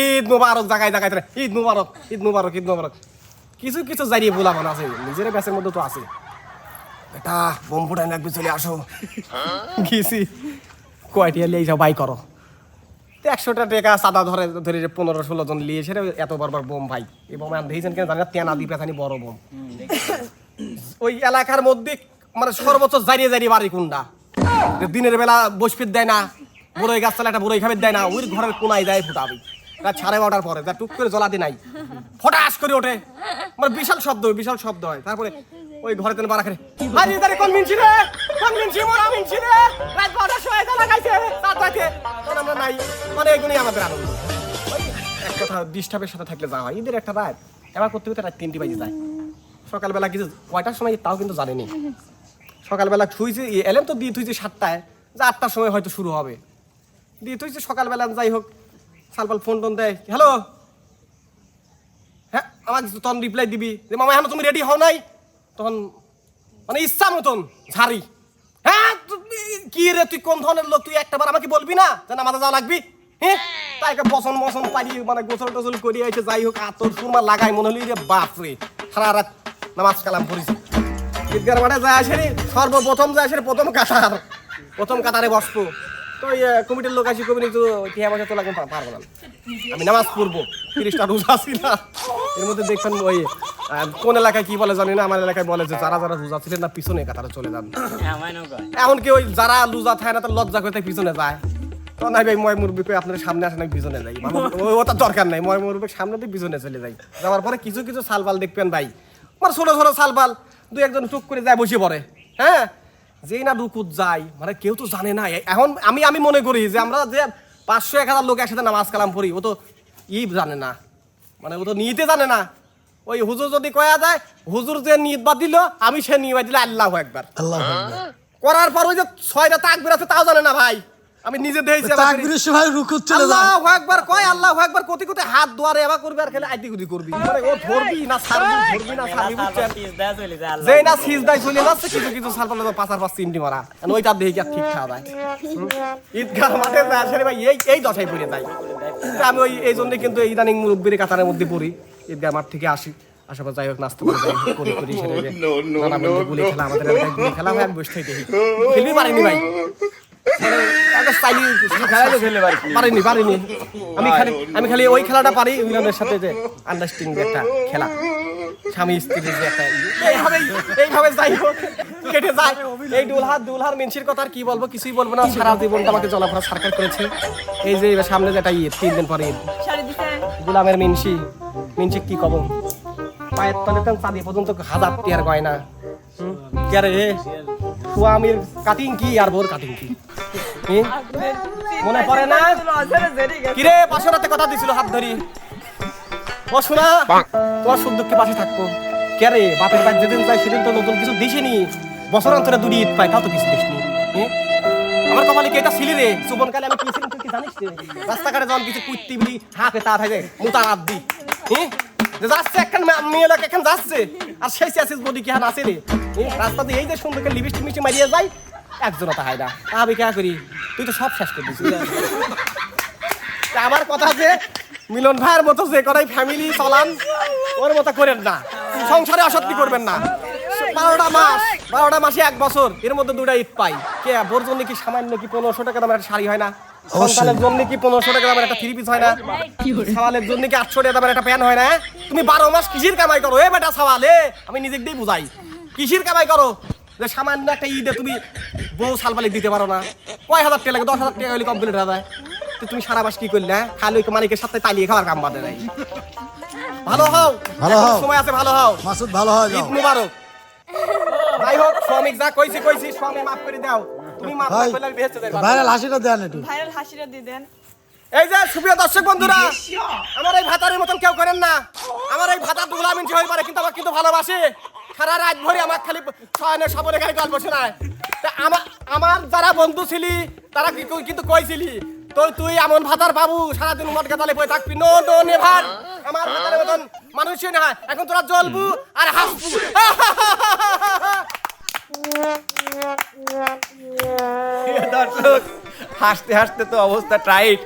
ঈদ মুবারক জায়গায় জায়গায় ঈদ মুবারক ঈদ মুবারক ঈদ মুবারক কিছু কিছু জারিয়ে বলা মানে আছে নিজের ব্যাসের মধ্যে তো আছে এটা বোম ফুটাই লাগবে চলে আসো গেছি কয়টিয়া লিয়ে যাও বাই করো 100টা টাকা সাদা ধরে ধরে 15-16 জন লিয়ে সেটা এত বড় বোম ভাই এই বোম আমি দেখেছেন কেন জানি তেনা দি পেছানি বড় বোম ওই এলাকার মধ্যে মানে সর্বোচ্চ জারিয়ে জারিয়ে বাড়ি কোনটা দিনের বেলা বসফিট দেয় না বড়ই গাছ চালা একটা বড়ই খাবে দেয় না ওই ঘরের কোনায় যায় ফুটাবি রাত 12:30টার পরে যা টুক করে জ্বলাতে নাই ফটাস করে ওঠে মানে বিশাল শব্দ হয় তারপরে ওই ঘরে তেন বাড়া করে আরে ইদারে কোন মিনছি রে মোরা মিনছি রে রাত 12টার সময় জ্বালা খাইছে রাত রাতে তখন আমরা নাই মানে এগুলোই আমাদের আনন্দ ওই এক কথা ডিস্টার্বের সাথে থাকলে যা হয় ঈদের একটা রাত এবার করতে করতে রাত 3টি বাজে যায় সকালবেলা কিছু কয়টার সময় তাও কিন্তু জানিনি সকালবেলা থুইছে এলেন তো দিয়ে থুইছে 7টায় যে 8টার সময় হয়তো শুরু হবে দিয়ে থুইছে সকালবেলা যাই হোক সালপাল ফোন টোন দেয় হ্যালো হ্যাঁ আমাকে তখন রিপ্লাই দিবি যে মামা এখন তুমি রেডি হও নাই তখন মানে ইচ্ছা মতন ঝাড়ি হ্যাঁ কি রে তুই কোন ধরনের লোক তুই একটাবার আমাকে বলবি না যে নামাজে যাওয়া লাগবি হ্যাঁ তাই বসন পারি মানে গোসল টোসল করিয়ে এসে যাই হোক আতর সুরমা লাগাই মনে হলি রে বাপ রে সারা রাত নামাজ কালাম পড়েছি ঈদগার মাঠে যায় আসে সর্বপ্রথম যায় আসে প্রথম কাতারে বসবো তো ওই কমিটির লোক আসি কমিটি একটু টিয়া পয়সা তোলা পারবো না আমি নামাজ পড়বো 30টা রোজা ছিল না এর মধ্যে দেখবেন ওই কোন এলাকায় কি বলে জানি না আমার এলাকায় বলে যে যারা যারা রোজা ছিলেন না পিছনে কাতারে চলে যান এমনকি ওই যারা রোজা থাকে না তার লজ্জা করে পিছনে যায় তো নাই ভাই ময় মুরব্বী আপনার সামনে আসেন আমি পিছনে যাই ওটা দরকার নাই ময় মুরব্বীর সামনে দিয়ে পিছনে চলে যাই যাওয়ার পরে কিছু কিছু সালবাল দেখবেন ভাই আমার ছোট ছোট সালবাল 2-1 টুক করে যায় বসে পড়ে হ্যাঁ যেই না রুকুত যায় মানে কেউ তো জানে না এখন আমি মনে করি যে আমরা যে 500-1000 লোক একসাথে নামাজ কালাম পড়ি ও তো জানে না মানে ও তো নিতে জানে না ওই হুজুর যদি কয়া যায় হুজুর যে নিয়ত বাদ দিল আমি সে নিয়ত দিলে আল্লাহু আকবার করার পর ওই যে 6টা তাকবীর আছে তাও জানে না ভাই আমি নিজে দেখেছি তাকবীরের সময় রুকুত চলে যায় আল্লাহু আকবার কয় আল্লাহু আকবার কোটি কোটি হাত দুয়ারে এবা করবে আর খেলে আইতি গুদি করবি মানে ও ধরবি না ছাড়বি বুঝছেন যেই না সিজদায় চলে যাচ্ছে কিছু কিছু সালপালে তো 5-5 তিনটি মারা আর ওইটা দেখি কি ঠিক খাওয়া যায় ঈদগাহ মাঠে আসলে ভাই এই দশাই পড়ে যায় আমি ওই এই জন্য কিন্তু ইদানিং মুরব্বির কাতারের মধ্যে পড়ি ঈদগাহ মাঠ থেকে আসি আশা করি যাই হোক নাস্তা করে যাই করি সেটা নানা বন্ধু গুলি খেলা আমাদের এলাকায় গুলি খেলা হয় আমি বসে থেকে দেখি খেলবি পারিনি ভাই পারিনি আমি খালি ওই খেলাটা পারি ইংল্যান্ডের সাথে যে আন্ডারস্ট্যান্ডিং একটা খেলা স্বামী স্ত্রীর যে একটা এইভাবে যাই হোক কেটে যায় এই দুলহার মিনসির কথা আর কি বলবো কিছুই বলবো না সারা জীবনটা আমাকে জলাফরা সরকার করেছে এই যে সামনে যেটা ঈদ 3 দিন পরে ঈদ গোলামের মিনসি কি কব পায়ের তলে চাঁদি পর্যন্ত 1000 টিয়ার গয়না কে রে স্বামীর কাটিং কি আর বোর কাটিং কি মনে পড়ে না কিরে পাশে রাতে কথা দিছিল হাত ধরি ও শোনা তোমার সুখ-দুঃখে পাশে থাকবো কে রে বাপের বাড়ি যেদিন যাই সেদিন তো নতুন কিছু দিসিনি বছর অন্তরে 2 ঈদ পাই তাও তো কিছু দিসনি আমার কপালে কি এটা ছিলি রে সুবনকালে আমি কি ছিলাম তুই কি জানিস রে রাস্তাঘাটে যখন কিছু কুত্তি বলি হাতে তা থাকে মুতা হাত দি যাচ্ছে একখান মেয়ে লোক এখন যাচ্ছে আর সেই আসিস বডি কি হান আছে রে রাস্তাতে এই যে সুন্দর লিপস্টিক মিষ্টি মারিয়ে যায় একজনতা হয় না আমি কে করি তুই তো সব শেষ করে দিছিস আমার কথা যে মিলন ভাইয়ের মতো যে করাই ফ্যামিলি চলান ওর মতো করেন না সংসারে অশান্তি করবেন না 12টা মাসে 1 বছর এর মধ্যে 2টা ঈদ পাই কে বোর জন্য কি সামান্য কি 1500 টাকা দামের একটা শাড়ি হয় না সন্তানের জন্য কি 1500 টাকা দামের একটা 3 পিস হয় না সওয়ালের জন্য কি 800 টাকা দামের একটা প্যান্ট হয় না তুমি 12 মাস কিসির কামাই করো এ বেটা সওয়ালে আমি নিজেকেই বুঝাই কিসির কামাই করো যে সামান্য একটা ঈদে তুমি বউ সালপালি দিতে পারো না কয় হাজার টাকা লাগে 10,000 টাকা হলে কমপ্লিট হয়ে যায় তো তুমি সারা মাস কি করলে খালি ওই মালিকের সাথে তালিয়ে খাওয়ার কাম বাদে নাই ভালো হও সময় আছে ভালো হও মাসুদ ভালো হয় ঈদ মুবারক যাই হোক শ্রমিক যা কইছি শ্রমে মাফ করে দাও তুমি মাফ করলে আমি বেহেশতে যাই ভাইরাল হাসিটা দেন একটু ভাইরাল হাসিটা দিয়ে দেন এই যে সুপ্রিয় দর্শক বন্ধুরা আমার এই ভাতারের মতন কেউ করেন না আমার এই ভাতা দুলামিন হই পারে কিন্তু আমার কিন্তু ভালোবাসে সারা রাত ভরে আমার খালি শয়নে সবরে খালি গল্প শোনায় তা আমার যারা বন্ধু ছিলি তারা কিন্তু কইছিলি তুই এমন ভাতার বাবু সারাদিন মদ গাতালে বই থাকবি নো নেভার আমার ভাতারের মতন মানুষই না এখন তোরা জ্বলবু আর হাসবু দর্শক হাসতে হাসতে তো অবস্থা টাইট,